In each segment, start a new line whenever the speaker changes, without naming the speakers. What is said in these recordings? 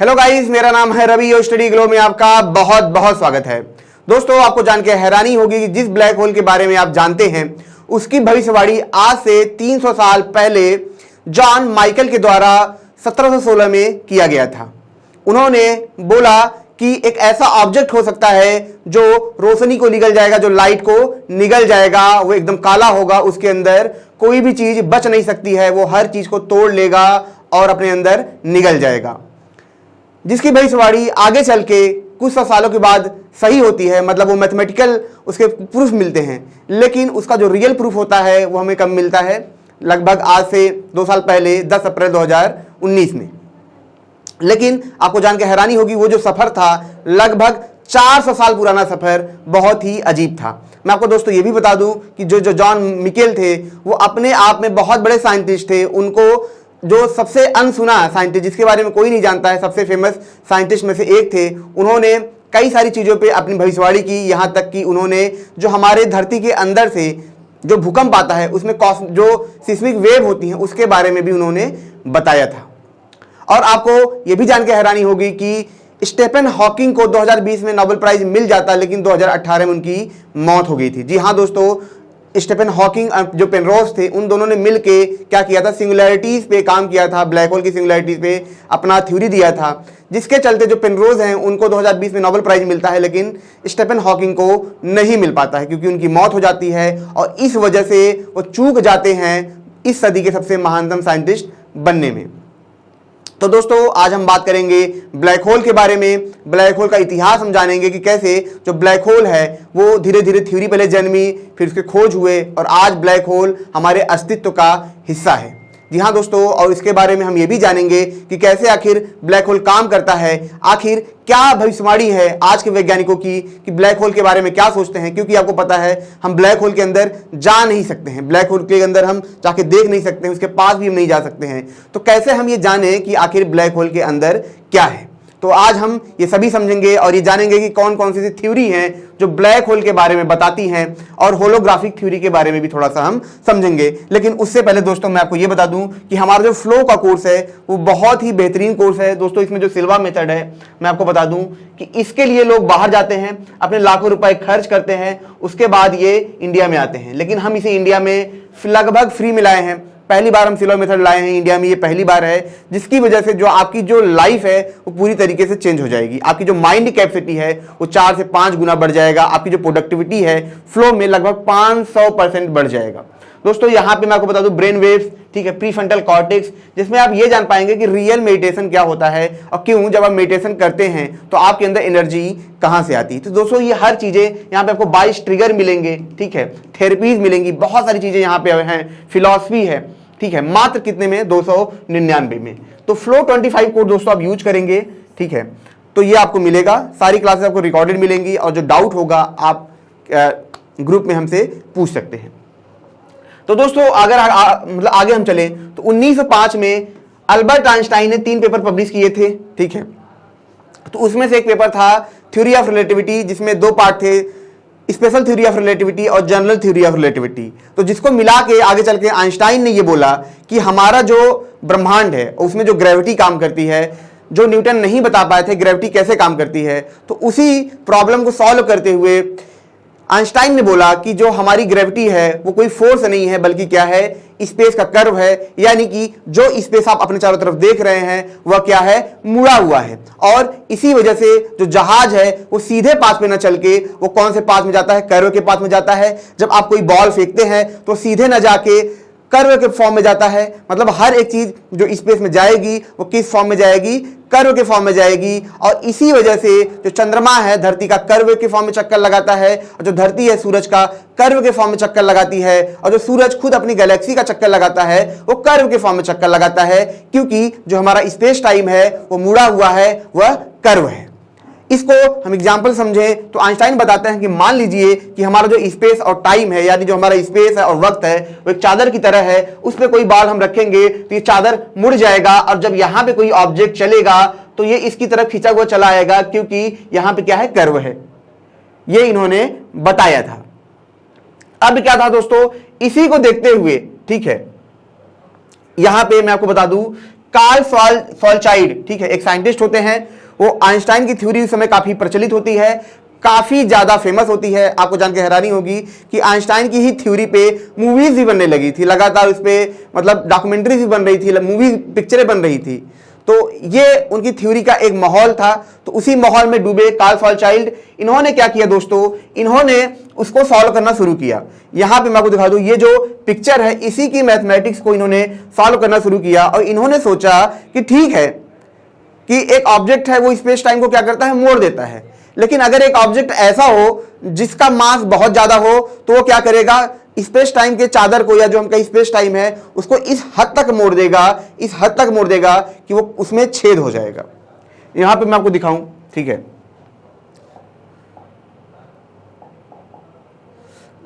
Hello guys, मेरा नाम है रवि और स्टडी ग्लो में आपका बहुत बहुत स्वागत है। दोस्तों, आपको जान के हैरानी होगी कि जिस ब्लैक होल के बारे में आप जानते हैं उसकी भविष्यवाणी आज से 300 साल पहले जॉन माइकल के द्वारा 1716 में किया गया था। उन्होंने बोला कि एक ऐसा ऑब्जेक्ट हो सकता है जो रोशनी को निगल जाएगा, जो लाइट को निगल जाएगा, वो एकदम काला होगा, उसके अंदर कोई भी चीज बच नहीं सकती है, वो हर चीज को तोड़ लेगा और अपने अंदर निगल जाएगा। जिसकी भविष्यवाणी आगे चल के कुछ सौ सालों के बाद सही होती है, मतलब वो मैथमेटिकल उसके प्रूफ मिलते हैं, लेकिन उसका जो रियल प्रूफ होता है वो हमें कब मिलता है? लगभग आज से 2 साल पहले 10 अप्रैल 2019 में। लेकिन आपको जान के हैरानी होगी, वो जो सफर था लगभग 400 साल पुराना सफर बहुत ही अजीब था। मैं आपको दोस्तों ये भी बता दूं कि जो जॉन मिकेल थे वो अपने आप में बहुत बड़े साइंटिस्ट थे। उनको जो सबसे अनसुना साइंटिस्ट, जिसके बारे में कोई नहीं जानता है, सबसे फेमस साइंटिस्ट में से एक थे। उन्होंने कई सारी चीज़ों पे अपनी भविष्यवाणी की, यहाँ तक कि उन्होंने जो हमारे धरती के अंदर से जो भूकंप आता है उसमें जो सिस्मिक वेव होती हैं उसके बारे में भी उन्होंने बताया था। और आपको ये भी जान के हैरानी होगी कि स्टीफन हॉकिंग को 2020 में नोबेल प्राइज मिल जाता, लेकिन 2018 में उनकी मौत हो गई थी। जी हाँ दोस्तों, स्टीफन हॉकिंग जो पेनरोज थे, उन दोनों ने मिलके क्या किया था? सिंगुलैरिटीज पे काम किया था, ब्लैक होल की सिंगुलैरिटीज पे अपना थ्योरी दिया था, जिसके चलते जो पेनरोज हैं उनको 2020 में नोबेल प्राइज मिलता है, लेकिन स्टीफन हॉकिंग को नहीं मिल पाता है क्योंकि उनकी मौत हो जाती है और इस वजह से वो चूक जाते हैं इस सदी के सबसे महानतम साइंटिस्ट बनने में। तो दोस्तों, आज हम बात करेंगे ब्लैक होल के बारे में। ब्लैक होल का इतिहास हम जानेंगे कि कैसे जो ब्लैक होल है वो धीरे धीरे थ्योरी पहले जन्मी, फिर उसके खोज हुए और आज ब्लैक होल हमारे अस्तित्व का हिस्सा है। जी हाँ दोस्तों, और इसके बारे में हम ये भी जानेंगे कि कैसे आखिर ब्लैक होल काम करता है, आखिर क्या भविष्यवाणी है आज के वैज्ञानिकों की कि ब्लैक होल के बारे में क्या सोचते हैं। क्योंकि आपको पता है हम ब्लैक होल के अंदर जा नहीं सकते हैं, ब्लैक होल के अंदर हम जाके देख नहीं सकते हैं, उसके पास भी हम नहीं जा सकते हैं। तो कैसे हम ये जाने कि आखिर ब्लैक होल के अंदर क्या है? तो आज हम ये सभी समझेंगे और ये जानेंगे कि कौन कौन सी थ्योरी हैं जो ब्लैक होल के बारे में बताती हैं, और होलोग्राफिक थ्योरी के बारे में भी थोड़ा सा हम समझेंगे। लेकिन उससे पहले दोस्तों मैं आपको ये बता दूं कि हमारा जो फ्लो का कोर्स है वो बहुत ही बेहतरीन कोर्स है दोस्तों। इसमें जो सिल्वा मेथड है, मैं आपको बता दूं कि इसके लिए लोग बाहर जाते हैं, अपने लाखों रुपए खर्च करते हैं, उसके बाद ये इंडिया में आते हैं। लेकिन हम इसे इंडिया में लगभग फ्री में लाए हैं। पहली बार हम सिल्वा मेथड लाए हैं इंडिया में, ये पहली बार है, जिसकी वजह से जो आपकी जो लाइफ है वो पूरी तरीके से चेंज हो जाएगी। आपकी जो माइंड कैपेसिटी है वो 4 से 5 गुना बढ़ जाएगा। आपकी जो प्रोडक्टिविटी है फ्लो में लगभग 500% बढ़ जाएगा। दोस्तों यहाँ पे मैं आपको बता दूं ब्रेन वेव्स, ठीक है, प्रीफ्रंटल कॉर्टेक्स, जिसमें आप ये जान पाएंगे कि रियल मेडिटेशन क्या होता है और क्यों जब आप मेडिटेशन करते हैं तो आपके अंदर एनर्जी कहां से आती है। तो दोस्तों ये हर चीजें यहाँ पे आपको 22 ट्रिगर मिलेंगे, ठीक है, थेरेपीज मिलेंगी, बहुत सारी चीजें यहाँ पे हैं, फिलॉसफी है, ठीक है, मात्र कितने में? 299 में। तो फ्लो 25 कोड दोस्तों आप यूज करेंगे, ठीक है, तो ये आपको मिलेगा। सारी क्लासेस आपको रिकॉर्डेड मिलेंगी और जो डाउट होगा आप ग्रुप में हमसे पूछ सकते हैं। तो दोस्तों अगर मतलब आगे हम चलें तो 1905 में अल्बर्ट आइंस्टाइन ने 3 पेपर पब्लिश किए थे, ठीक है। तो उसमें से एक पेपर था थ्योरी ऑफ रिलेटिविटी, जिसमें 2 पार्ट थे, स्पेशल थ्योरी ऑफ रिलेटिविटी और जनरल थ्योरी ऑफ रिलेटिविटी। तो जिसको मिला के आगे चल के आइंस्टाइन ने ये बोला कि हमारा जो ब्रह्मांड है उसमें जो ग्रेविटी काम करती है, जो न्यूटन नहीं बता पाए थे ग्रेविटी कैसे काम करती है, तो उसी प्रॉब्लम को सॉल्व करते हुए आइंस्टाइन ने बोला कि जो हमारी ग्रेविटी है वो कोई फोर्स नहीं है बल्कि क्या है? स्पेस का कर्व है। यानी कि जो स्पेस आप अपने चारों तरफ देख रहे हैं वह क्या है? मुड़ा हुआ है। और इसी वजह से जो जहाज है वो सीधे पाथ में न चल के वो कौन से पाथ में जाता है? कर्व के पाथ में जाता है। जब आप कोई बॉल फेंकते हैं तो सीधे न जाके कर्व के फॉर्म में जाता है। मतलब हर एक चीज जो स्पेस में जाएगी वो किस फॉर्म में जाएगी? कर्व के फॉर्म में जाएगी। और इसी वजह से जो चंद्रमा है धरती का कर्व के फॉर्म में चक्कर लगाता है, और जो धरती है सूरज का कर्व के फॉर्म में चक्कर लगाती है, और जो सूरज खुद अपनी गैलेक्सी का चक्कर लगाता है वो कर्व के फॉर्म में चक्कर लगाता है, क्योंकि जो हमारा स्पेस टाइम है वो मुड़ा हुआ है, वह कर्व है। इसको हम एग्जाम्पल समझें तो आइंस्टाइन बताते हैं कि मान लीजिए कि हमारा जो स्पेस और टाइम है, यानी जो हमारा स्पेस है और वक्त है वो एक चादर की तरह है। उस पर कोई बाल हम रखेंगे तो ये चादर मुड़ जाएगा, और जब यहां पे कोई ऑब्जेक्ट चलेगा तो ये इसकी तरफ खींचा हुआ चला आएगा, क्योंकि यहां पे क्या है? कर्व है। ये इन्होंने बताया था। अब क्या था दोस्तों, इसी को देखते हुए, ठीक है, यहां पे मैं आपको बता दूं कार्ल शवार्ज़शिल्ड, ठीक है, एक साइंटिस्ट होते हैं। वो आइंस्टाइन की थ्योरी उस समय काफी प्रचलित होती है, काफी ज्यादा फेमस होती है। आपको जान के हैरानी होगी कि आइंस्टाइन की ही थ्योरी पे मूवीज भी बनने लगी थी, लगातार उस पे मतलब डॉक्यूमेंट्रीज भी बन रही थी, मूवी पिक्चरें बन रही थी। तो ये उनकी थ्योरी का एक माहौल था। तो उसी माहौल में डूबे कार्ल शवार्ज़शिल्ड, इन्होंने क्या किया दोस्तों, इन्होंने उसको सॉल्व करना शुरू किया। यहां पे मैं आपको दिखा दूं, ये जो पिक्चर है इसी की मैथमेटिक्स को इन्होंने सॉल्व करना शुरू किया। और इन्होंने सोचा कि ठीक है कि एक ऑब्जेक्ट है वो स्पेस टाइम को क्या करता है, मोड़ देता है। लेकिन अगर एक ऑब्जेक्ट ऐसा हो जिसका मास बहुत ज्यादा हो तो वो क्या करेगा, स्पेस टाइम के चादर को, या जो हमका स्पेस टाइम है उसको इस हद तक मोड़ देगा, इस हद तक मोड़ देगा कि वो उसमें छेद हो जाएगा। यहां पे मैं आपको दिखाऊं, ठीक है,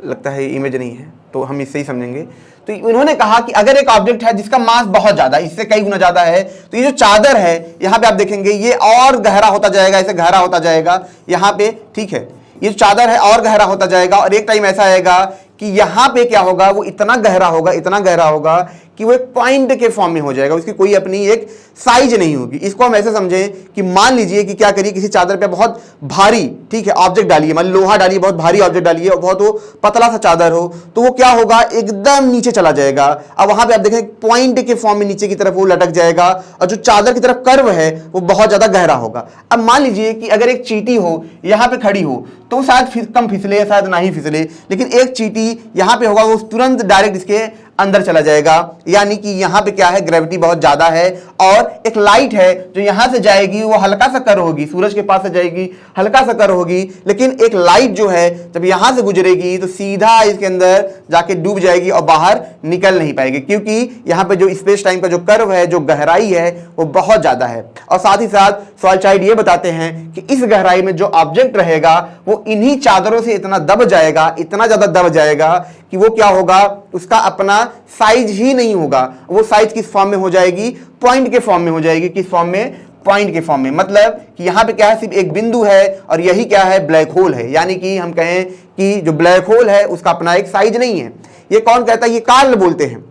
लगता है इमेज नहीं है तो हम इससे ही समझेंगे। तो इन्होंने कहा कि अगर एक ऑब्जेक्ट है जिसका मास बहुत ज्यादा, इससे कई गुना ज्यादा है, तो ये जो चादर है यहां पे आप देखेंगे ये और गहरा होता जाएगा, ऐसे गहरा होता जाएगा यहां पे, ठीक है, ये जो चादर है और गहरा होता जाएगा। और एक टाइम ऐसा आएगा कि यहां पे क्या होगा, वो इतना गहरा होगा, इतना गहरा होगा कि वो एक पॉइंट के फॉर्म में हो जाएगा, उसकी कोई अपनी एक साइज नहीं होगी। इसको हम ऐसे समझें कि मान लीजिए कि क्या करिए, किसी चादर पे बहुत भारी, ठीक है, ऑब्जेक्ट डालिए, मान लोहा डालिए, बहुत भारी ऑब्जेक्ट डालिए और बहुत वो पतला सा चादर हो, तो वो क्या होगा, एकदम नीचे चला जाएगा। अब वहां पे आप देखें पॉइंट के फॉर्म में नीचे की तरफ वो लटक जाएगा और जो चादर की तरफ कर्व है वो बहुत ज्यादा गहरा होगा। अब मान लीजिए कि अगर एक चींटी हो यहां पे खड़ी हो तो शायद कम फिसले या शायद ना ही फिसले, लेकिन एक चींटी यहां पे होगा वो तुरंत डायरेक्ट इसके अंदर चला जाएगा। यानी कि यहां पे क्या है, ग्रेविटी बहुत ज्यादा है। और एक लाइट है जो यहां से जाएगी वो हल्का सा कर्व होगी, सूरज के पास से जाएगी, हल्का सा कर्व होगी, लेकिन एक लाइट जो है जब यहां से गुजरेगी तो सीधा इसके अंदर जाके डूब जाएगी और बाहर निकल नहीं पाएगी, क्योंकि यहां पे जो स्पेस टाइम का जो कर्व है, जो गहराई है वो बहुत ज्यादा है। और साथ ही साथ शवार्ज़शिल्ड ये बताते हैं कि इस गहराई में जो ऑब्जेक्ट रहेगा वो इन्हीं चादरों से इतना दब जाएगा, इतना ज्यादा दब जाएगा कि वो क्या होगा, उसका अपना साइज ही नहीं होगा। वो साइज किस फॉर्म में हो जाएगी, पॉइंट के फॉर्म में हो जाएगी। किस फॉर्म में, पॉइंट के फॉर्म में। मतलब कि यहां पे क्या है, सिर्फ एक बिंदु है और यही क्या है, ब्लैक होल है। यानी कि हम कहें कि जो ब्लैक होल है उसका अपना एक साइज नहीं है। ये कौन कहता है, ये कार्ल बोलते हैं।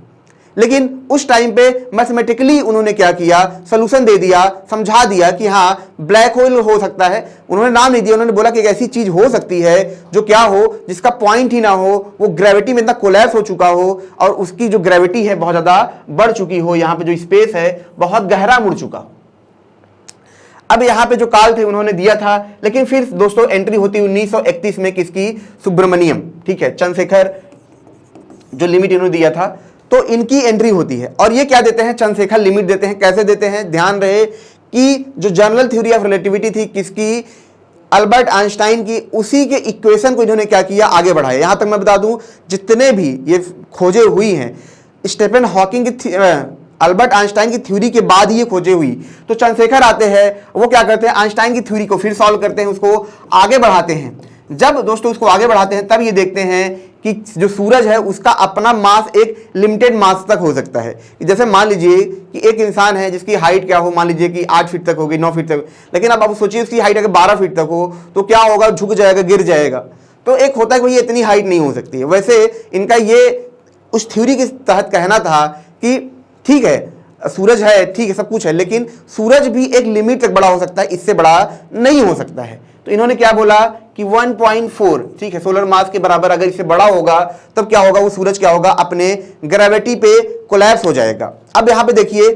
लेकिन उस टाइम पे मैथमेटिकली उन्होंने क्या किया, सॉल्यूशन दे दिया, समझा दिया कि हाँ ब्लैक होल हो सकता है। उन्होंने नाम नहीं दिया, उन्होंने बोला कि एक ऐसी चीज हो सकती है जो क्या हो, जिसका पॉइंट ही ना हो, वो ग्रेविटी में इतना कोलैप्स हो चुका हो और उसकी जो ग्रेविटी है बहुत ज्यादा बढ़ चुकी हो, यहाँ पे जो स्पेस है बहुत गहरा मुड़ चुका। अब यहाँ पे जो कार्ल थे उन्होंने दिया था, लेकिन फिर दोस्तों एंट्री होती 1931 में किसकी, सुब्रमण्यम, ठीक है, चंद्रशेखर जो लिमिट इन्होंने दिया था, तो इनकी एंट्री होती है। और ये क्या देते हैं, चंद्रशेखर लिमिट देते हैं। कैसे देते हैं, ध्यान रहे कि जो जनरल थ्योरी ऑफ रिलेटिविटी थी किसकी, अल्बर्ट आइंस्टाइन की, उसी के इक्वेशन को इन्होंने क्या किया, आगे बढ़ाया। यहां तक मैं बता दूं जितने भी ये खोजे हुई हैं, स्टीफन हॉकिंग की, अल्बर्ट आइंस्टाइन की थ्योरी के बाद ही ये खोजे हुई, तो चंद्रशेखर आते हैं, वो क्या करते हैं, आइंस्टाइन की थ्योरी को फिर सॉल्व करते हैं, उसको आगे बढ़ाते हैं। जब दोस्तों उसको आगे बढ़ाते हैं तब ये देखते हैं कि जो सूरज है उसका अपना मास एक लिमिटेड मास तक हो सकता है। जैसे मान लीजिए कि एक इंसान है जिसकी हाइट क्या हो, मान लीजिए कि 8 फीट तक होगी, 9 फीट तक, लेकिन अब आप सोचिए उसकी हाइट अगर 12 फीट तक हो तो क्या होगा, झुक जाएगा, गिर जाएगा। तो एक होता है कि ये इतनी हाइट नहीं हो सकती है। वैसे इनका ये उस थ्योरी के तहत कहना था कि ठीक है सूरज है, ठीक है, सब कुछ है, लेकिन सूरज भी एक लिमिट तक बड़ा हो सकता है, इससे बड़ा नहीं हो सकता है। तो इन्होंने क्या बोला कि 1.4, ठीक है, सोलर मास के बराबर अगर इससे बड़ा होगा तब क्या होगा, वो सूरज क्या होगा, अपने ग्रेविटी पे कोलैप्स हो जाएगा। अब यहां पे देखिए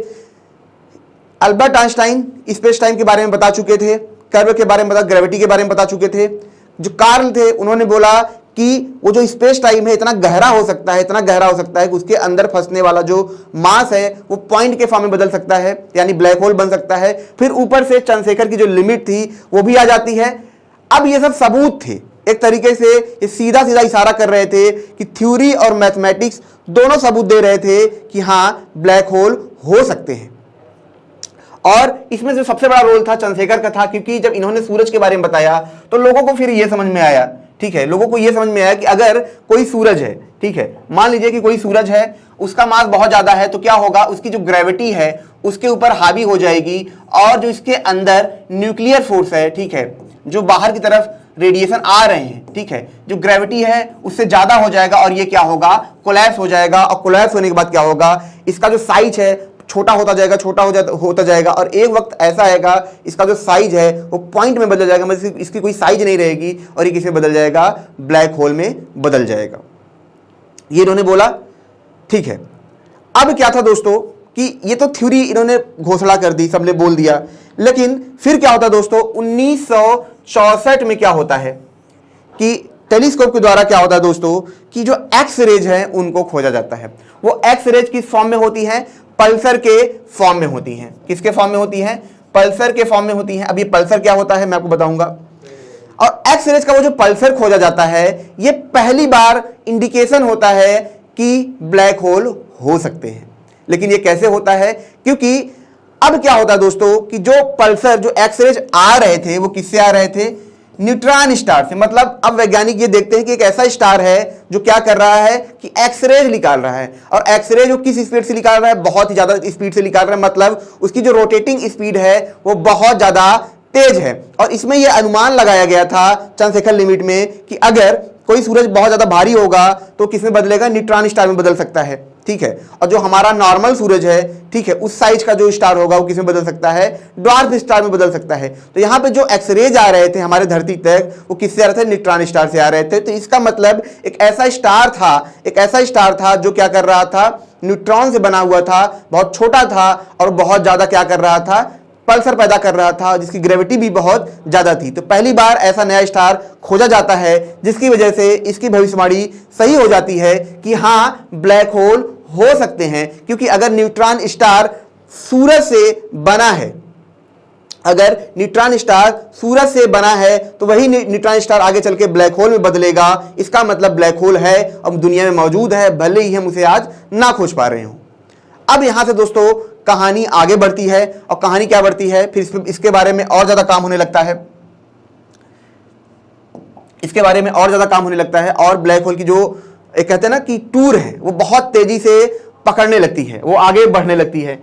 अल्बर्ट आइंस्टाइन स्पेस टाइम के बारे में बता चुके थे, कर्व के बारे में बता, ग्रेविटी के बारे में बता चुके थे। जो कार्ल थे उन्होंने बोला कि वो जो स्पेस टाइम है इतना गहरा हो सकता है, इतना गहरा हो सकता है कि उसके अंदर फंसने वाला जो मास है वो पॉइंट के फॉर्म में बदल सकता है, यानी ब्लैक होल बन सकता है। फिर ऊपर से चंद्रशेखर की जो लिमिट थी वो भी आ जाती है। अब ये सब सबूत थे, एक तरीके से ये सीधा सीधा इशारा कर रहे थे कि थ्योरी और मैथमेटिक्स दोनों सबूत दे रहे थे कि हाँ ब्लैक होल हो सकते हैं। और इसमें जो सबसे बड़ा रोल था चंद्रशेखर का था, क्योंकि जब इन्होंने सूरज के बारे में बताया तो लोगों को फिर ये समझ में आया, ठीक है, लोगों को ये समझ में आया कि अगर कोई सूरज है, ठीक है, मान लीजिए कि कोई सूरज है, उसका मास बहुत ज्यादा है, तो क्या होगा, उसकी जो ग्रेविटी है उसके ऊपर हावी हो जाएगी और जो इसके अंदर न्यूक्लियर फोर्स है, ठीक है, जो बाहर की तरफ रेडिएशन आ रहे हैं, ठीक है, जो ग्रेविटी है उससे ज्यादा हो जाएगा और ये क्या होगा, कोलैप्स हो जाएगा। और कोलैप्स होने के बाद क्या होगा, इसका जो साइज है छोटा होता जाएगा, होता जाएगा, और एक वक्त ऐसा आएगा इसका जो साइज है वो पॉइंट में बदल जाएगा, मतलब इसकी कोई साइज नहीं रहेगी और ये किसमें बदल जाएगा, ब्लैक होल में बदल जाएगा। ये इन्होंने बोला, ठीक है। अब क्या था दोस्तों कि ये तो थ्योरी इन्होंने घोषणा कर दी, सबने बोल दिया, लेकिन फिर क्या होता है दोस्तों, 1964 में क्या होता है कि टेलीस्कोप के द्वारा क्या होता है दोस्तों कि जो एक्स रेज है उनको खोजा जाता है। वो एक्स रेज किस फॉर्म में होती है, पल्सर के फॉर्म में होती हैं। किसके फॉर्म में होती हैं, पल्सर के फॉर्म में होती हैं। अब ये पल्सर क्या होता है मैं आपको बताऊंगा। और एक्स रेज का वो जो पल्सर खोजा जाता है, ये पहली बार इंडिकेशन होता है कि ब्लैक होल हो सकते हैं। लेकिन ये कैसे होता है, क्योंकि अब क्या होता है दोस्तों कि जो पल्सर, जो एक्स रेज आ रहे थे वो किससे आ रहे थे, न्यूट्रॉन स्टार से। मतलब अब वैज्ञानिक ये देखते हैं कि एक ऐसा स्टार है जो क्या कर रहा है कि एक्स रेज निकाल रहा है, और एक्स रेज वो किस स्पीड से निकाल रहा है, बहुत ही ज्यादा स्पीड से निकाल रहा है। मतलब उसकी जो रोटेटिंग स्पीड है वो बहुत ज्यादा तेज है। और इसमें यह अनुमान लगाया गया था चंद्रशेखर लिमिट में कि अगर कोई सूरज बहुत ज्यादा भारी होगा तो किसमें बदलेगा, न्यूट्रॉन स्टार में बदल सकता है, ठीक है। और जो हमारा नॉर्मल सूरज है, ठीक है, उस साइज का जो स्टार होगा वो किसमें बदल सकता है, ड्वार्फ स्टार में बदल सकता है। तो यहाँ पे जो एक्सरेज आ रहे थे हमारे धरती तक, वो किससे आ रहे थे, न्यूट्रॉन स्टार से आ रहे थे। तो इसका मतलब एक ऐसा स्टार था जो क्या कर रहा था, न्यूट्रॉन से बना हुआ था, बहुत छोटा था और बहुत ज्यादा क्या कर रहा था, पल्सर पैदा कर रहा था, जिसकी ग्रेविटी भी बहुत ज्यादा थी। तो पहली बार ऐसा नया स्टार खोजा जाता है जिसकी वजह से इसकी भविष्यवाणी सही हो जाती है कि हाँ ब्लैक होल हो सकते हैं। क्योंकि अगर न्यूट्रॉन स्टार सूरज से बना है, अगर न्यूट्रॉन स्टार सूरज से बना है तो वही न्यूट्रॉन स्टार आगे चल के ब्लैक होल में बदलेगा। इसका मतलब ब्लैक होल है, अब दुनिया में मौजूद है, भले ही हम उसे आज ना खोज पा रहे हो। अब यहां से दोस्तों कहानी आगे बढ़ती है, और कहानी क्या बढ़ती है, फिर इसके बारे में और ज्यादा काम होने लगता है, इसके बारे में और ज्यादा काम होने लगता है। और ब्लैक होल की जो एक कहते हैं ना कि टूर है वो बहुत तेजी से पकड़ने लगती है, वो आगे बढ़ने लगती है।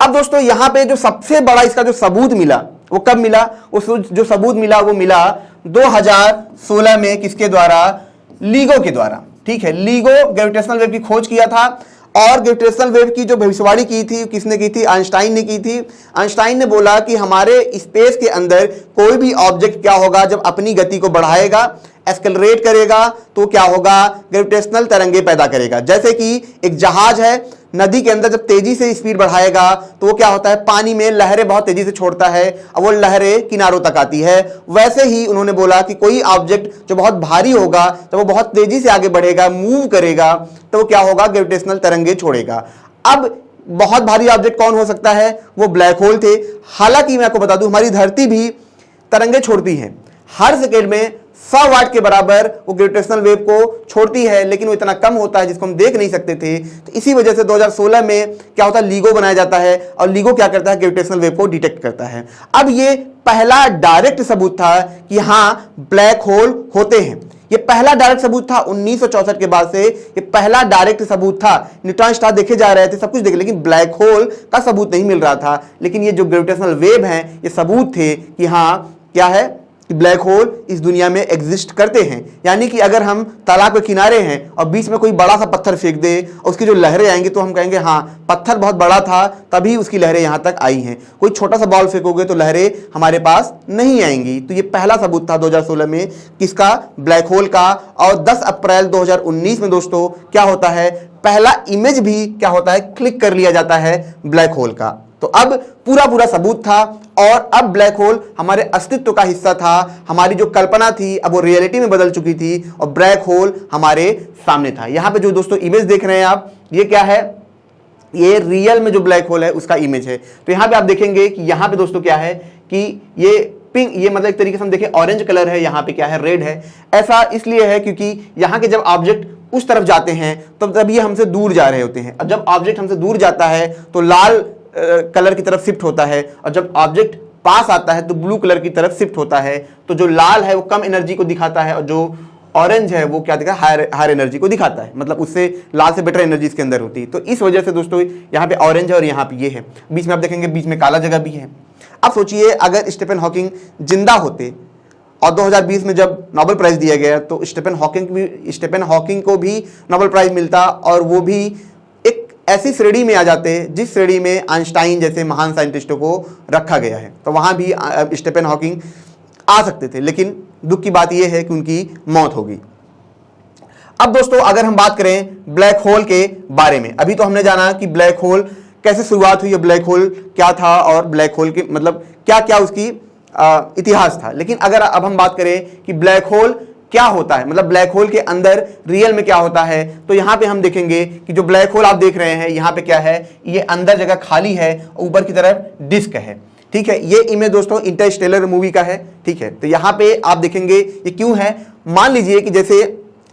अब दोस्तों यहां पे जो सबसे बड़ा इसका जो सबूत मिला वो कब मिला, उस जो सबूत मिला वो मिला 2016 में, किसके द्वारा, लीगो के द्वारा, ठीक है। लीगो ग्रेविटेशनल वेव की खोज किया था, और ग्रेविटेशनल वेव की जो भविष्यवाणी की थी किसने की थी, आइंस्टाइन ने की थी। आइंस्टाइन ने बोला कि हमारे स्पेस के अंदर कोई भी ऑब्जेक्ट क्या होगा, जब अपनी गति को बढ़ाएगा, एक्सेलरेट करेगा, तो क्या होगा, ग्रेविटेशनल तरंगे पैदा करेगा। जैसे कि एक जहाज है, नदी के अंदर जब तेजी से स्पीड बढ़ाएगा तो वो क्या होता है, पानी में लहरें बहुत तेजी से छोड़ता है और वो लहरें किनारों तक आती है। वैसे ही उन्होंने बोला कि कोई ऑब्जेक्ट जो बहुत भारी होगा, जब वो बहुत तेजी से आगे बढ़ेगा, मूव करेगा, तो वो क्या होगा, ग्रेविटेशनल तरंगे छोड़ेगा। अब बहुत भारी ऑब्जेक्ट कौन हो सकता है, वो ब्लैक होल थे। हालांकि मैं आपको बता दूं हमारी धरती भी तरंगे छोड़ती है, हर सेकेंड में 100 वाट के बराबर वो ग्रेविटेशनल वेव को छोड़ती है, लेकिन वो इतना कम होता है जिसको हम देख नहीं सकते थे। तो इसी वजह से 2016 में क्या होता है, लीगो बनाया जाता है, और लीगो क्या करता है, ग्रेविटेशनल वेव को डिटेक्ट करता है। अब ये पहला डायरेक्ट सबूत था कि हाँ ब्लैक होल होते हैं। ये पहला डायरेक्ट सबूत था 1964 के बाद से, ये पहला डायरेक्ट सबूत था। न्यूट्रॉन स्टार देखे जा रहे थे, सब कुछ देखे, लेकिन ब्लैक होल का सबूत नहीं मिल रहा था। लेकिन ये जो ग्रेविटेशनल वेव हैं ये सबूत थे कि हाँ क्या है, कि ब्लैक होल इस दुनिया में एग्जिस्ट करते हैं। यानी कि अगर हम तालाब के किनारे हैं और बीच में कोई बड़ा सा पत्थर फेंक दे और उसकी जो लहरें आएंगी तो हम कहेंगे हाँ पत्थर बहुत बड़ा था तभी उसकी लहरें यहाँ तक आई हैं। कोई छोटा सा बॉल फेंकोगे तो लहरें हमारे पास नहीं आएंगी। तो ये पहला सबूत था 2016 में किसका, ब्लैक होल का। और 10 अप्रैल 2019 में दोस्तों क्या होता है, पहला इमेज भी क्या होता है, क्लिक कर लिया जाता है ब्लैक होल का। तो अब पूरा सबूत था, और अब ब्लैक होल हमारे अस्तित्व का हिस्सा था। हमारी जो कल्पना थी अब वो रियलिटी में बदल चुकी थी, और ब्लैक होल हमारे सामने था। यहां पे जो दोस्तों इमेज देख रहे हैं आप, ये क्या है, ये रियल में जो ब्लैक होल है उसका इमेज है। तो यहां पे आप देखेंगे कि यहां पे दोस्तों क्या है कि ये पिंक, ये मतलब एक तरीके से हम देखें ऑरेंज कलर है, यहाँ पे क्या है, रेड है। ऐसा इसलिए है क्योंकि यहाँ के जब ऑब्जेक्ट उस तरफ जाते हैं तब ये हमसे दूर जा रहे होते हैं। अब जब ऑब्जेक्ट हमसे दूर जाता है तो लाल कलर की तरफ शिफ्ट होता है, और जब ऑब्जेक्ट पास आता है तो ब्लू कलर की तरफ शिफ्ट होता है। तो जो लाल है वो कम एनर्जी को दिखाता है, और जो ऑरेंज है वो क्या दिखाता है, हायर एनर्जी को दिखाता है। मतलब उससे लाल से बेटर एनर्जी इसके अंदर होती है। तो इस वजह से दोस्तों यहाँ पे ऑरेंज है और यहाँ पे ये है, बीच में आप देखेंगे बीच में काला जगह भी है। अब सोचिए अगर स्टीफन हॉकिंग जिंदा होते और 2020 में जब नोबेल प्राइज दिया गया तो स्टीफन हॉकिंग को भी नोबेल प्राइज मिलता, और वो भी एक ऐसी श्रेणी में आ जाते हैं जिस श्रेणी में आइंस्टाइन जैसे महान साइंटिस्टों को रखा गया है। तो वहां भी स्टीफन हॉकिंग आ सकते थे, लेकिन दुख की बात यह है कि उनकी मौत हो गई। अब दोस्तों अगर हम बात करें ब्लैक होल के बारे में, अभी तो हमने जाना कि ब्लैक होल कैसे शुरुआत हुई, ब्लैक होल क्या था और ब्लैक होल के मतलब क्या क्या उसकी इतिहास था। लेकिन अगर अब हम बात करें कि ब्लैक होल क्या होता है, मतलब ब्लैक होल के अंदर रियल में क्या होता है, तो यहां पे हम देखेंगे कि जो ब्लैक होल आप देख रहे हैं यहां पे क्या है, ये अंदर जगह खाली है, ऊपर की तरफ डिस्क है। ठीक है, ये इमेज दोस्तों इंटरस्टेलर मूवी का है। ठीक है, तो यहां पे आप देखेंगे ये क्यों है। मान लीजिए कि जैसे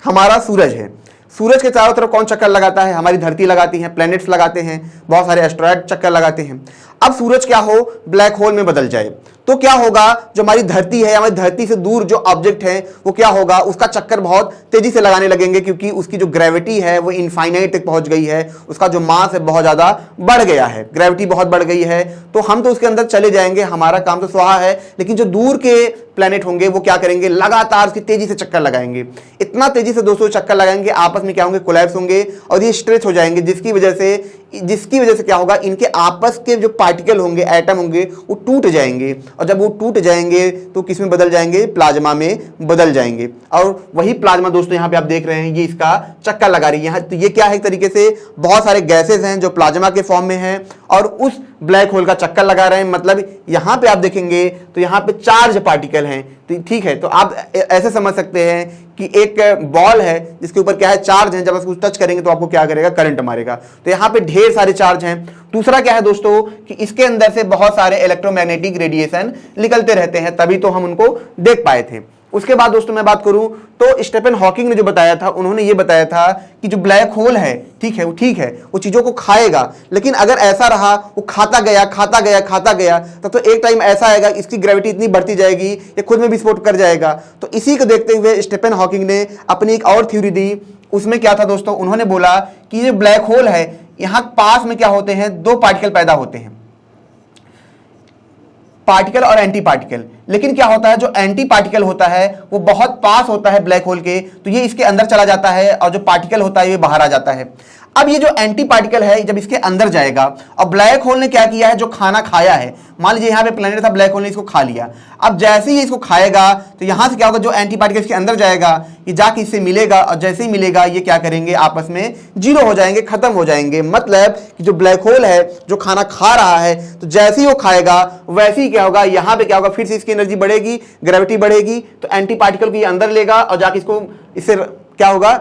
हमारा सूरज है, सूरज के चारों तरफ कौन चक्कर लगाता है, हमारी धरती लगाती है, प्लैनेट्स लगाते हैं, बहुत सारे एस्ट्रॉयड चक्कर लगाते हैं। अब सूरज क्या हो, ब्लैक होल में बदल जाए तो क्या होगा, जो हमारी धरती है, हमारी धरती से दूर जो ऑब्जेक्ट है वो क्या होगा, उसका चक्कर बहुत तेजी से लगाने लगेंगे, क्योंकि उसकी जो ग्रेविटी है वो इनफाइनाइट तक पहुंच गई है, उसका जो मास है बहुत ज्यादा बढ़ गया है, ग्रेविटी बहुत बढ़ गई है। तो हम तो उसके अंदर चले जाएंगे, हमारा काम तो स्वाहा है, लेकिन जो दूर के प्लैनेट होंगे वो क्या करेंगे, लगातार उसकी तेजी से चक्कर लगाएंगे। इतना तेजी से दोस्तों चक्कर लगाएंगे, आपस में क्या होंगे, कोलैप्स होंगे और ये स्ट्रेच हो जाएंगे, जिसकी वजह से क्या होगा, इनके आपस के जो पार्टिकल होंगे, एटम होंगे, वो टूट जाएंगे। और जब वो टूट जाएंगे तो किस में बदल जाएंगे, प्लाज्मा में बदल जाएंगे। और वही प्लाज्मा दोस्तों यहाँ पे आप देख रहे हैं, ये इसका चक्कर लगा रही है। यहाँ तो ये क्या है, एक तरीके से बहुत सारे गैसेस हैं जो प्लाज्मा के फॉर्म में हैं और उस ब्लैक होल का चक्कर लगा रहे हैं। मतलब यहाँ पे आप देखेंगे तो यहाँ पे चार्ज पार्टिकल हैं। तो ठीक है, तो आप ऐसे समझ सकते हैं कि एक बॉल है जिसके ऊपर क्या है, चार्ज है, जब आप उसको टच करेंगे तो आपको क्या करेगा, करंट मारेगा। तो यहाँ पे ढेर सारे चार्ज हैं। दूसरा क्या है दोस्तों कि इसके अंदर से बहुत सारे इलेक्ट्रोमैग्नेटिक रेडिएशन निकलते रहते हैं, तभी तो हम उनको देख पाए थे। उसके बाद दोस्तों मैं बात करूं तो स्टीफन हॉकिंग ने जो बताया था, उन्होंने ये बताया था कि जो ब्लैक होल है, ठीक है, वो चीजों को खाएगा, लेकिन अगर ऐसा रहा वो खाता गया तब तो एक टाइम ऐसा आएगा इसकी ग्रेविटी इतनी बढ़ती जाएगी ये खुद में विस्फोट कर जाएगा। तो इसी को देखते हुए स्टीफन हॉकिंग ने अपनी एक और थ्योरी दी। उसमें क्या था दोस्तों, उन्होंने बोला कि ये ब्लैक होल है, यहां पास में क्या होते हैं, दो पार्टिकल पैदा होते हैं, पार्टिकल और एंटी पार्टिकल। लेकिन क्या होता है, जो एंटी पार्टिकल होता है वो बहुत पास होता है ब्लैक होल के, तो ये इसके अंदर चला जाता है और जो पार्टिकल होता है ये बाहर आ जाता है। अब ये जो एंटी पार्टिकल है जब इसके अंदर जाएगा, और ब्लैक होल ने क्या किया है, जो खाना खाया है, मान लीजिए यहाँ पे प्लैनेट था, ब्लैक होल ने इसको खा लिया। अब जैसे ही इसको खाएगा तो यहाँ से क्या होगा, जो एंटी पार्टिकल इसके अंदर जाएगा ये जाके इससे मिलेगा, और जैसे ही मिलेगा ये क्या करेंगे, आपस में जीरो हो जाएंगे, खत्म हो जाएंगे। मतलब कि जो ब्लैक होल है जो खाना खा रहा है, तो जैसे ही वो खाएगा वैसे ही क्या होगा, यहाँ पे क्या होगा, फिर से इसकी एनर्जी बढ़ेगी, ग्रेविटी बढ़ेगी, तो एंटी पार्टिकल को ये अंदर लेगा और जाके इसको इससे क्या होगा,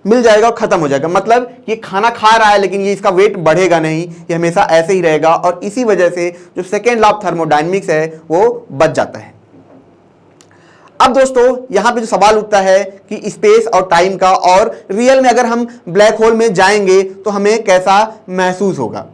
मिल जाएगा और खत्म हो जाएगा। मतलब ये खाना खा रहा है लेकिन ये इसका वेट बढ़ेगा नहीं, ये हमेशा ऐसे ही रहेगा, और इसी वजह से जो सेकेंड लॉ ऑफ थर्मोडायनेमिक्स है वो बच जाता है। अब दोस्तों यहां पे जो सवाल उठता है कि स्पेस और टाइम का, और रियल में अगर हम ब्लैक होल में जाएंगे तो हमें कैसा महसूस होगा।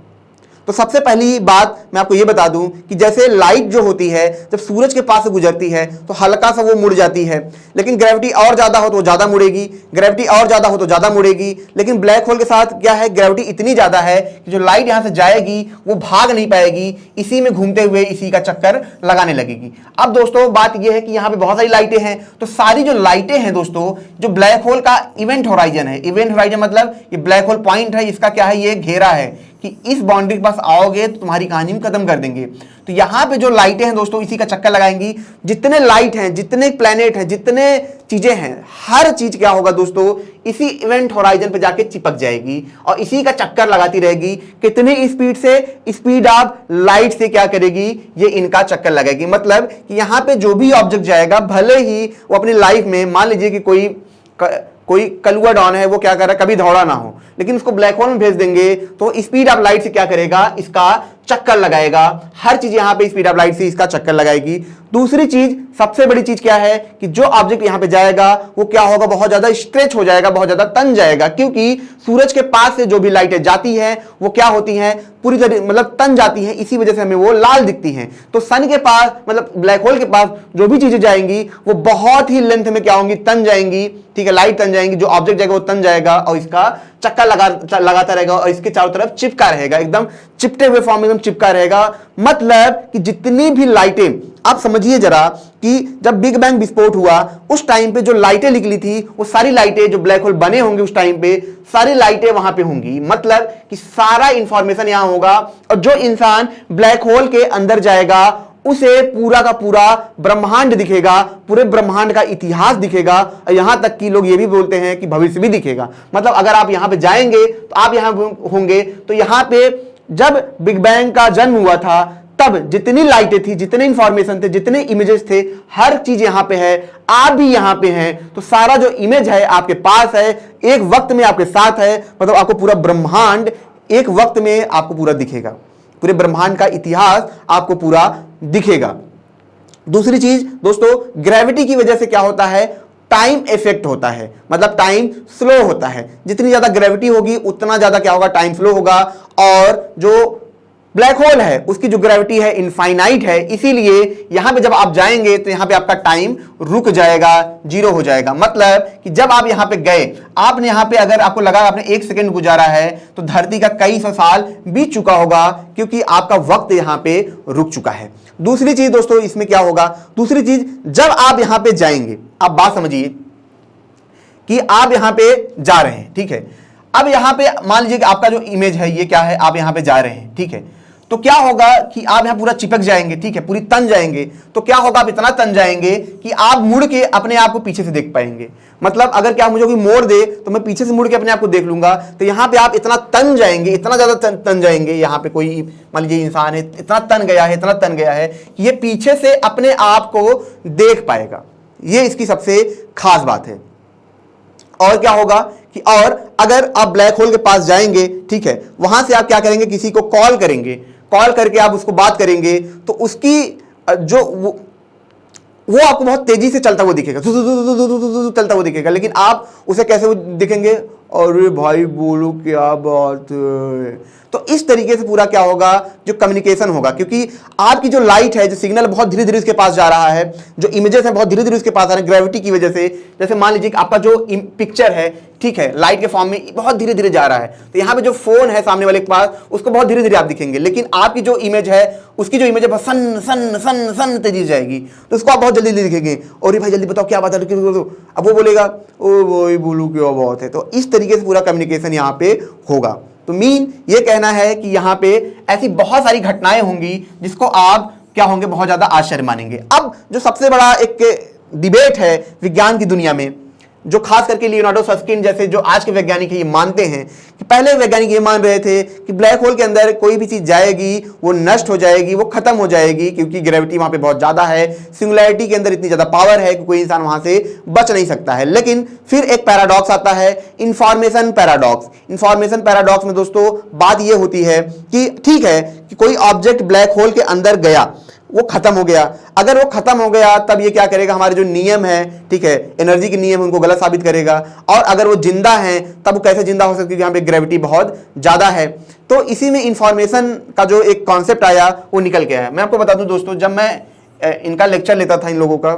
तो सबसे पहली बात मैं आपको ये बता दूं कि जैसे लाइट जो होती है जब सूरज के पास से गुजरती है तो हल्का सा वो मुड़ जाती है, लेकिन ग्रेविटी और ज्यादा हो तो ज्यादा मुड़ेगी, ग्रेविटी और ज्यादा हो तो ज्यादा मुड़ेगी। लेकिन ब्लैक होल के साथ क्या है, ग्रेविटी इतनी ज्यादा है कि जो लाइट यहां से जाएगी वो भाग नहीं पाएगी, इसी में घूमते हुए इसी का चक्कर लगाने लगेगी। अब दोस्तों बात यह है कि यहाँ पे बहुत सारी लाइटें हैं, तो सारी जो लाइटें हैं दोस्तों, जो ब्लैक होल का इवेंट होराइजन है, इवेंट होराइजन मतलब ये ब्लैक होल पॉइंट है, इसका क्या है, ये घेरा है कि इस बाउंड्री के पास आओगे तो तुम्हारी कहानी में खत्म कर देंगे। तो यहां पे जो लाइटें हैं दोस्तों इसी का चक्कर लगाएंगी। जितने लाइट हैं, जितने प्लैनेट हैं, जितने चीजें हैं, हर चीज क्या होगा दोस्तों, इसी इवेंट होराइजन पे जाके चिपक जाएगी और इसी का चक्कर लगाती रहेगी। कितनी स्पीड से, स्पीड ऑफ लाइट से क्या करेगी, ये इनका चक्कर लगाएगी। मतलब कि यहां पे जो भी ऑब्जेक्ट जाएगा, भले ही वो अपनी लाइफ में मान लीजिए कि कोई कलुआ डॉन है, वो क्या कर रहा है, कभी दौड़ा ना हो, लेकिन उसको ब्लैक होल में भेज देंगे तो स्पीड ऑफ लाइट से क्या करेगा, इसका चक्कर लगाएगा। हर चीज यहां पे स्पीड ऑफ लाइट से इसका चक्कर लगाएगी। दूसरी चीज, सबसे बड़ी चीज क्या है कि जो ऑब्जेक्ट यहां पे जाएगा वो क्या होगा, बहुत ज्यादा स्ट्रेच हो जाएगा, बहुत ज्यादा तन जाएगा, क्योंकि सूरज के पास से जो भी लाइटें जाती हैं वो क्या होती हैं, पूरी तरह मतलब तन जाती हैं, इसी वजह से हमें वो लाल दिखती हैं। तो सन के पास मतलब ब्लैक होल के पास जो भी चीजें जाएंगी वो बहुत ही लेंथ में क्या होंगी, तन जाएंगी। ठीक है, लाइट तन जाएंगी, जो ऑब्जेक्ट जाएगा वो तन जाएगा और इसका चक्कर लगाता रहेगा और इसके चारों तरफ चिपका रहेगा, एकदम चिपटे हुए फॉर्म में एकदम चिपका रहेगा। मतलब कि जितनी भी लाइटें आप समझिए जरा कि जब बिग बैंग विस्फोट हुआ उस टाइम पे जो लाइटें निकली थी वो सारी लाइटें, जो ब्लैक होल बने होंगे उस टाइम पे, सारी लाइटें वहां पे होंगी। मतलब कि सारा इंफॉर्मेशन यहां होगा, और जो इंसान ब्लैक होल के अंदर जाएगा उसे पूरा का पूरा ब्रह्मांड दिखेगा, पूरे ब्रह्मांड का इतिहास दिखेगा, और यहां तक कि लोग ये भी बोलते हैं कि भविष्य भी दिखेगा। मतलब अगर आप यहां पे जाएंगे तो आप यहां होंगे तो यहां पे जब बिग बैंग का जन्म हुआ था तब जितनी लाइटें थी, जितने इंफॉर्मेशन थे, जितने इमेजेस थे, हर चीज यहां पे है। आप भी यहां पे हैं तो सारा जो इमेज है आपके पास है, एक वक्त में आपके साथ है। मतलब आपको पूरा ब्रह्मांड एक वक्त में आपको पूरा दिखेगा, पूरे ब्रह्मांड का इतिहास आपको पूरा दिखेगा। दूसरी चीज दोस्तों, ग्रेविटी की वजह से क्या होता है, टाइम इफेक्ट होता है। मतलब टाइम स्लो होता है। जितनी ज्यादा ग्रेविटी होगी उतना ज्यादा क्या होगा, टाइम स्लो होगा। और जो ब्लैक होल है उसकी जो ग्रेविटी है इनफाइनाइट है, इसीलिए यहां पे जब आप जाएंगे तो यहां पे आपका टाइम रुक जाएगा, जीरो हो जाएगा। मतलब कि जब आप यहां पे गए, आपने यहां पे अगर आपको लगा आपने 1 सेकंड गुजारा है तो धरती का कई सौ साल बीत चुका होगा, क्योंकि आपका वक्त यहां पे रुक चुका है। दूसरी चीज दोस्तों इसमें क्या होगा, दूसरी चीज जब आप यहां पे जाएंगे, आप बात समझिए कि आप यहां पे जा रहे हैं, ठीक है। अब यहां पे मान लीजिए कि आपका जो इमेज है ये क्या है, आप यहां पे जा रहे हैं, ठीक है। तो क्या होगा कि आप यहां पूरा चिपक जाएंगे, ठीक है, पूरी तन जाएंगे। तो क्या होगा, आप इतना तन जाएंगे कि आप मुड़ के अपने आप को पीछे से देख पाएंगे। मतलब अगर क्या मुझे कोई मोड़ दे तो मैं पीछे से मुड़ के अपने आप को देख लूंगा। तो यहां पे आप इतना तन जाएंगे, इतना ज्यादा तन जाएंगे, यहां पे कोई मान लीजिए इंसान है, इतना तन गया है, इतना तन गया है कि ये पीछे से अपने आप को देख पाएगा। ये इसकी सबसे खास बात है। और क्या होगा कि और अगर आप ब्लैक होल के पास जाएंगे, ठीक है, वहां से आप क्या करेंगे, किसी को कॉल करेंगे, कॉल करके आप उसको बात करेंगे तो उसकी जो वो आपको बहुत तेजी से चलता हुआ दिखेगा, चलता हुआ दिखेगा। लेकिन आप उसे कैसे दिखेंगे, अरे भाई बोलो क्या बात है। तो इस तरीके से पूरा क्या होगा, जो कम्युनिकेशन होगा, क्योंकि आपकी जो लाइट है, जो सिग्नल बहुत धीरे धीरे उसके पास जा रहा है, जो इमेजेस हैं बहुत धीरे धीरे उसके पास आ रहे हैं ग्रेविटी की वजह से। जैसे मान लीजिए कि आपका जो पिक्चर है, ठीक है, लाइट के फॉर्म में बहुत धीरे धीरे जा रहा है, तो यहाँ पे जो फोन है सामने वाले के पास उसको बहुत धीरे धीरे आप दिखेंगे। लेकिन आपकी जो इमेज है, उसकी जो इमेज है सन सन सन सन तेजी जाएगी, तो उसको आप बहुत जल्दी जल्दी दिखेंगे। और भाई जल्दी बताओ क्या बात है, अब वो बोलेगा ओ भाई बोलो क्या बात है। तो इस तरीके से पूरा कम्युनिकेशन यहाँ पे होगा। तो मीन ये कहना है कि यहाँ पे ऐसी बहुत सारी घटनाएं होंगी जिसको आप क्या होंगे, बहुत ज्यादा आश्चर्य मानेंगे। अब जो सबसे बड़ा एक डिबेट है विज्ञान की दुनिया में, जो खास करके लियोनार्डो सस्किन जैसे जो आज के वैज्ञानिक है ये मानते हैं, कि पहले वैज्ञानिक ये मान रहे थे कि ब्लैक होल के अंदर कोई भी चीज जाएगी वो नष्ट हो जाएगी, वो खत्म हो जाएगी, क्योंकि ग्रेविटी वहां पे बहुत ज्यादा है, सिंगुलैरिटी के अंदर इतनी ज्यादा पावर है कि कोई इंसान वहां से बच नहीं सकता है। लेकिन फिर एक पैराडॉक्स आता है, इंफॉर्मेशन पैराडॉक्स। इंफॉर्मेशन पैराडॉक्स में दोस्तों बात ये होती है कि ठीक है कि कोई ऑब्जेक्ट ब्लैक होल के अंदर गया, वो खत्म हो गया। अगर वो खत्म हो गया तब ये क्या करेगा, हमारे जो नियम है, ठीक है, एनर्जी के नियम उनको गलत साबित करेगा। और अगर वो जिंदा है तब वो कैसे जिंदा हो सकती है, यहाँ पे ग्रेविटी बहुत ज्यादा है। तो इसी में इंफॉर्मेशन का जो एक कॉन्सेप्ट आया वो निकल के आया। मैं आपको बता दूं दोस्तों, जब मैं इनका लेक्चर लेता था इन लोगों का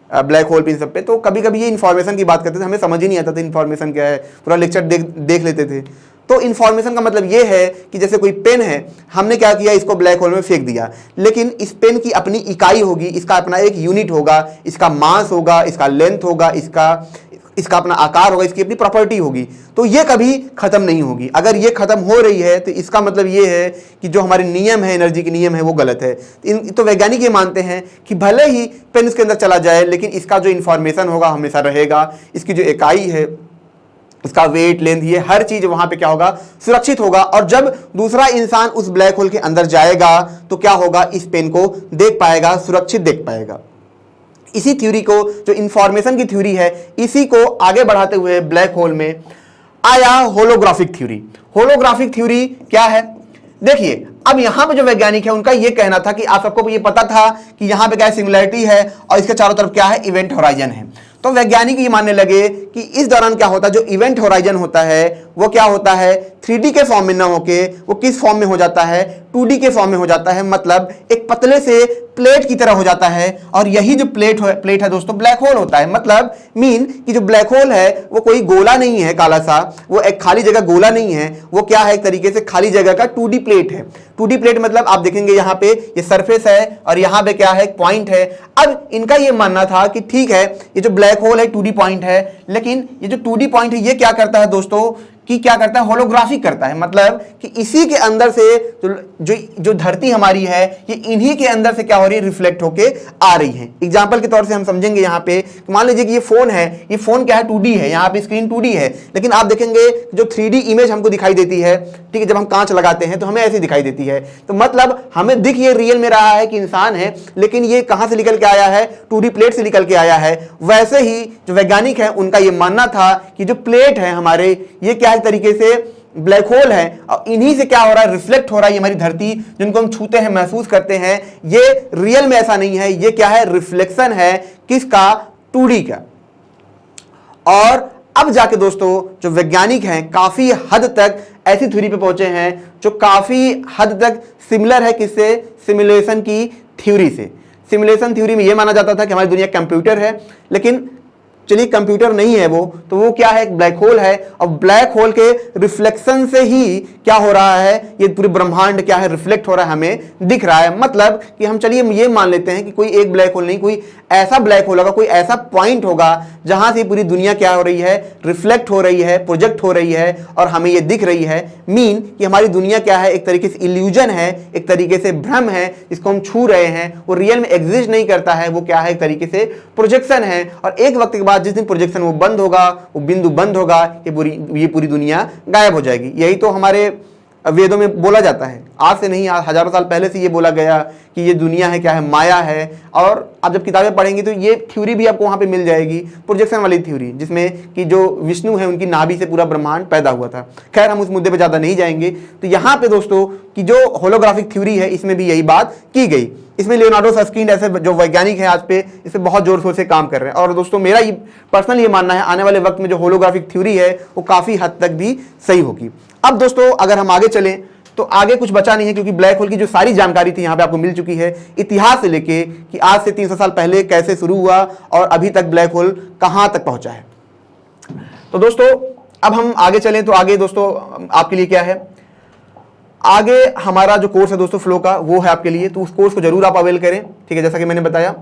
ब्लैक होल पे इन सब पे, तो कभी कभी ये इन्फॉर्मेशन की बात करते थे, हमें समझ ही नहीं आता था इन्फॉर्मेशन क्या है, पूरा लेक्चर देख लेते थे। तो इन्फॉर्मेशन का मतलब ये है कि जैसे कोई पेन है, हमने क्या किया, इसको ब्लैक होल में फेंक दिया, लेकिन इस पेन की अपनी इकाई होगी, इसका अपना एक यूनिट होगा, इसका मास होगा, इसका लेंथ होगा, इसका अपना आकार होगा, इसकी अपनी प्रॉपर्टी होगी। तो ये कभी खत्म नहीं होगी। अगर ये खत्म हो रही है तो इसका मतलब ये है कि जो हमारे नियम है, एनर्जी के नियम है, वो गलत है। तो वैज्ञानिक ये मानते हैं कि भले ही पेन इसके अंदर चला जाए, लेकिन इसका जो इन्फॉर्मेशन होगा हमेशा रहेगा, इसकी जो इकाई है, इसका वेट, लेंथ, ये हर चीज वहां पे क्या होगा, सुरक्षित होगा। और जब दूसरा इंसान उस ब्लैक होल के अंदर जाएगा तो क्या होगा, इस पेन को देख पाएगा, सुरक्षित देख पाएगा। इसी थ्योरी को, जो इंफॉर्मेशन की थ्योरी है, इसी को आगे बढ़ाते हुए ब्लैक होल में आया होलोग्राफिक थ्योरी। होलोग्राफिक थ्योरी क्या है, देखिए अब यहां पे जो वैज्ञानिक है उनका ये कहना था कि आप सबको ये पता था कि यहां पे क्या सिंगुलैरिटी है और इसके चारों तरफ क्या है, इवेंट होराइजन है। तो वैज्ञानिक ये मानने लगे कि इस दौरान क्या होता है, जो इवेंट होराइजन होता है वो क्या होता है, 3D के फॉर्म में ना होके वो किस फॉर्म में हो जाता है, 2D के फॉर्म में हो जाता है, मतलब एक पतले से प्लेट की तरह हो जाता है। और यही जो प्लेट है दोस्तों ब्लैक होल होता है। मतलब मीन कि जो ब्लैक होल है वो कोई गोला नहीं है काला सा, वो एक खाली जगह गोला नहीं है, वो क्या है एक तरीके से खाली जगह का 2D प्लेट है। 2D प्लेट मतलब आप देखेंगे यहाँ पे ये सरफेस है और यहाँ पे क्या है एक पॉइंट है। अब इनका ये मानना था कि ठीक है ये जो ब्लैक होल है 2D पॉइंट है, लेकिन ये जो 2D पॉइंट है ये क्या करता है दोस्तों कि क्या करता है, होलोग्राफी करता है। मतलब कि इसी के अंदर से जो धरती हमारी है ये इन्हीं के अंदर से क्या हो रही है, रिफ्लेक्ट होके आ रही है। एग्जांपल के तौर से हम समझेंगे यहाँ पे, मान लीजिए कि ये फोन है, ये फोन क्या है 2D है, यहाँ पे स्क्रीन 2D है, लेकिन आप देखेंगे जो 3D इमेज हमको दिखाई देती है, ठीक है, जब हम कांच लगाते हैं तो हमें ऐसी दिखाई देती है। तो मतलब हमें दिख ये रियल में रहा है कि इंसान है, लेकिन ये कहां से निकल के आया है, 2D प्लेट से निकल के आया है। वैसे ही जो वैज्ञानिक है उनका ये मानना था कि जो प्लेट है हमारे, ये क्या तरीके से ब्लैक होल है और इन्हीं से क्या हो रहा है, रिफ्लेक्ट हो रहा है ये हमारी धरती, जिनको हम छूते हैं, महसूस करते हैं। ये रियल में ऐसा नहीं है, ये क्या है, रिफ्लेक्शन है किसका, 2D का। और अब जाके दोस्तों जो वैज्ञानिक हैं काफी हद तक ऐसी थ्योरी पे पहुंचे हैं जो काफी हद तक सिमिलर है किससे, सिमुलेशन की थ्योरी से। सिमुलेशन थ्योरी में यह माना जाता था कि हमारी दुनिया कंप्यूटर है, लेकिन चलिए कंप्यूटर नहीं है वो, तो वो क्या है, एक ब्लैक होल है। और ब्लैक होल के रिफ्लेक्शन से ही क्या हो रहा है, ये पूरे ब्रह्मांड क्या है, रिफ्लेक्ट हो रहा है, हमें दिख रहा है। मतलब कि हम चलिए ये मान लेते हैं कि कोई एक ब्लैक होल नहीं, कोई ऐसा ब्लैक होल होगा, कोई ऐसा पॉइंट होगा जहां से पूरी दुनिया क्या हो रही है, रिफ्लेक्ट हो रही है, प्रोजेक्ट हो रही है और हमें ये दिख रही है। मीन कि हमारी दुनिया क्या है, एक तरीके से इल्यूजन है, एक तरीके से भ्रम है, जिसको हम छू रहे हैं, वो रियल में एग्जिस्ट नहीं करता है, वो क्या है, एक तरीके से प्रोजेक्शन है। और एक वक्त के बाद जिस दिन प्रोजेक्शन वो बंद होगा, वो बिंदु बंद होगा, ये पूरी दुनिया गायब हो जाएगी। यही तो हमारे वेदों में बोला जाता है, आज से नहीं, हजारों साल पहले से ये बोला गया कि ये दुनिया है क्या है, माया है। और आप जब किताबें पढ़ेंगे तो ये थ्योरी भी आपको वहां पे मिल जाएगी, प्रोजेक्शन वाली थ्योरी, जिसमें कि जो विष्णु है उनकी नाभि से पूरा ब्रह्मांड पैदा हुआ था। खैर हम उस मुद्दे पे ज्यादा नहीं जाएंगे। तो यहाँ पे दोस्तों कि जो होलोग्राफिक थ्योरी है इसमें भी यही बात की गई। इसमें लियोनार्डो सस्किंड ऐसे जो वैज्ञानिक हैं आज पे इस पे बहुत जोर शोर से काम कर रहे हैं। और दोस्तों मेरा ये पर्सनल ये मानना है आने वाले वक्त में जो होलोग्राफिक थ्योरी है वो काफी हद तक भी सही होगी। अब दोस्तों अगर हम आगे चलें तो आगे कुछ बचा नहीं है, क्योंकि ब्लैक होल की जो सारी जानकारी थी यहाँ पे आपको मिल चुकी है, इतिहास से लेके कि आज से 300 साल पहले कैसे शुरू हुआ और अभी तक ब्लैक होल कहां तक पहुंचा है। तो दोस्तों अब हम आगे चलें तो आगे दोस्तों आपके लिए क्या है, आगे हमारा जो कोर्स है दोस्तों फ्लो का, वो है आपके लिए, तो उस कोर्स को जरूर आप अवेल करें, ठीक है। जैसा कि मैंने बताया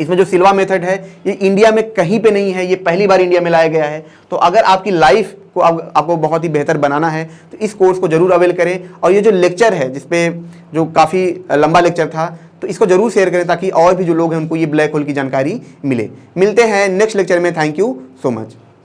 इसमें जो सिल्वा मेथड है ये इंडिया में कहीं पे नहीं है, ये पहली बार इंडिया में लाया गया है। तो अगर आपकी लाइफ को आपको बहुत ही बेहतर बनाना है तो इस कोर्स को जरूर अवेल करें। और ये जो लेक्चर है जिसपे जो काफ़ी लंबा लेक्चर था, तो इसको जरूर शेयर करें ताकि और भी जो लोग हैं उनको ये ब्लैक होल की जानकारी मिले। मिलते हैं नेक्स्ट लेक्चर में। Thank you so much.